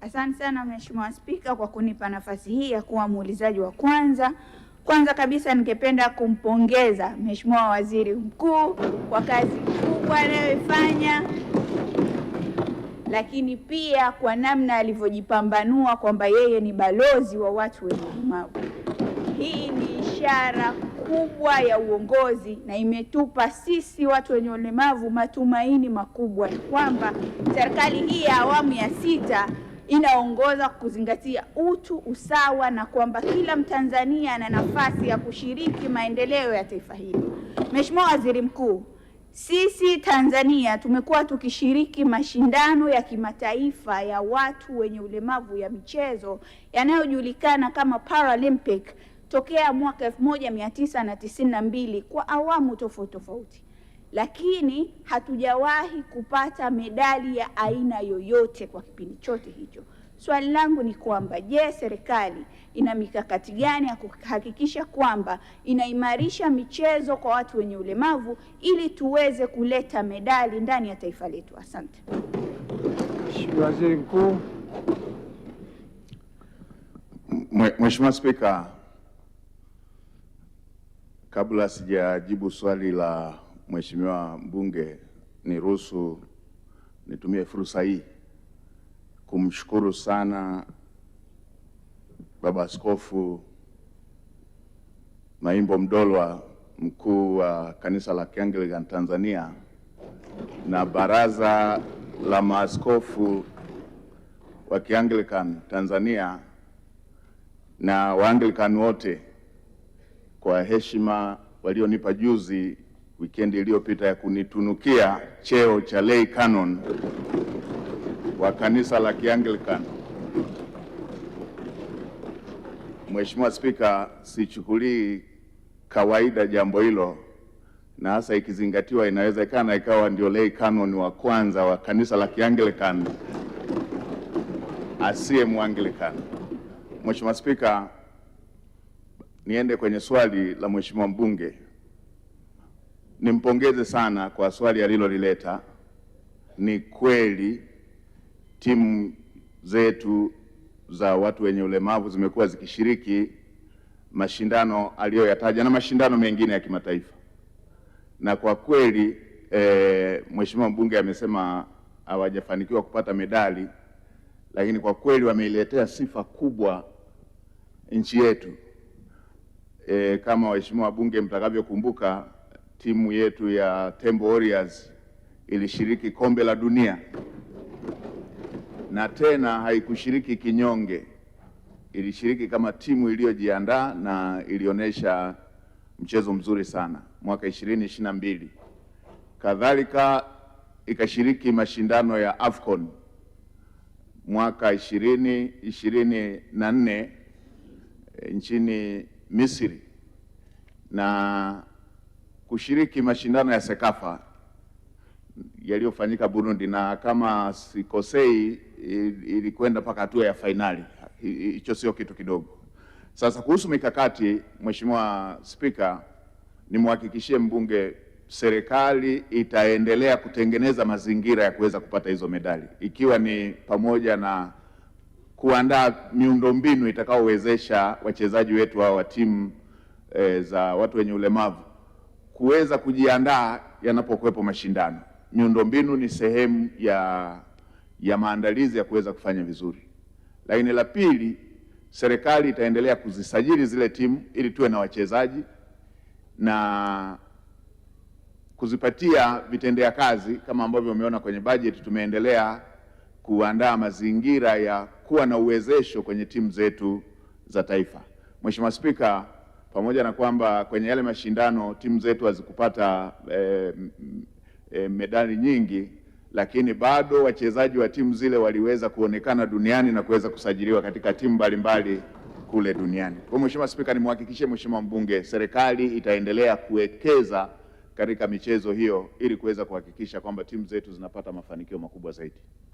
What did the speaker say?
Asante sana Mheshimiwa Spika kwa kunipa nafasi hii ya kuwa muulizaji wa kwanza. Kwanza kabisa ningependa kumpongeza Mheshimiwa Waziri Mkuu kwa kazi kubwa anayoifanya, lakini pia kwa namna alivyojipambanua kwamba yeye ni balozi wa watu wenye ulemavu. Hii ni ishara kubwa ya uongozi na imetupa sisi watu wenye ulemavu matumaini makubwa kwamba serikali hii ya awamu ya 6 inaongoza kuzingatia utu, usawa na kwamba kila Mtanzania ana nafasi ya kushiriki maendeleo ya taifa hili. Mheshimiwa Waziri Mkuu, sisi Tanzania tumekuwa tukishiriki mashindano ya kimataifa ya watu wenye ulemavu ya michezo yanayojulikana kama Paralympic tokea mwaka 1992 kwa awamu tofauti tofauti, lakini hatujawahi kupata medali ya aina yoyote kwa kipindi chote hicho. Swali langu ni kwamba je, serikali ina mikakati gani ya kuhakikisha kwamba inaimarisha michezo kwa watu wenye ulemavu ili tuweze kuleta medali ndani ya taifa letu? Asante. Mheshimiwa Waziri Mkuu. Mheshimiwa Spika, kabla sijajibu swali la Mheshimiwa mbunge, niruhusu nitumie fursa hii kumshukuru sana Baba Askofu Maimbo Mdolwa, mkuu wa Kanisa la Kianglikana Tanzania, na Baraza la Maaskofu wa Kianglikana Tanzania na Waanglikana wote kwa heshima walionipa juzi wikendi iliyopita ya kunitunukia cheo cha lay canon wa Kanisa la Kianglikana. Mheshimiwa Spika, sichukulii kawaida jambo hilo, na hasa ikizingatiwa inawezekana ikawa ndio lay canon wa kwanza wa Kanisa la Kianglikana asiye Mwanglikana. Mheshimiwa Spika, niende kwenye swali la Mheshimiwa mbunge. Nimpongeze sana kwa swali alilolileta. Ni kweli timu zetu za watu wenye ulemavu zimekuwa zikishiriki mashindano aliyoyataja na mashindano mengine ya kimataifa, na kwa kweli Mheshimiwa mbunge amesema hawajafanikiwa kupata medali, lakini kwa kweli wameiletea sifa kubwa nchi yetu. Kama waheshimiwa wabunge mtakavyokumbuka, timu yetu ya Tembo Warriors ilishiriki kombe la dunia, na tena haikushiriki kinyonge, ilishiriki kama timu iliyojiandaa na ilionyesha mchezo mzuri sana mwaka 2022. Kadhalika ikashiriki mashindano ya AFCON mwaka 2024 nchini Misri, na kushiriki mashindano ya Sekafa yaliyofanyika Burundi, na kama sikosei ilikwenda mpaka hatua ya fainali. Hicho sio kitu kidogo. Sasa kuhusu mikakati, Mheshimiwa Spika, nimhakikishie mbunge serikali itaendelea kutengeneza mazingira ya kuweza kupata hizo medali, ikiwa ni pamoja na kuandaa miundombinu itakaowezesha wachezaji wetu hao wa timu za watu wenye ulemavu kuweza kujiandaa yanapokuwepo mashindano. Miundombinu ni sehemu ya maandalizi ya kuweza kufanya vizuri. Lakini la pili, serikali itaendelea kuzisajili zile timu ili tuwe na wachezaji na kuzipatia vitendea kazi. Kama ambavyo umeona kwenye bajeti, tumeendelea kuandaa mazingira ya kuwa na uwezesho kwenye timu zetu za taifa. Mheshimiwa Spika, pamoja na kwamba kwenye yale mashindano timu zetu hazikupata medali nyingi, lakini bado wachezaji wa timu zile waliweza kuonekana duniani na kuweza kusajiliwa katika timu mbalimbali kule duniani. Kwa Mheshimiwa Spika, nimhakikishie Mheshimiwa mbunge serikali itaendelea kuwekeza katika michezo hiyo ili kuweza kuhakikisha kwamba timu zetu zinapata mafanikio makubwa zaidi.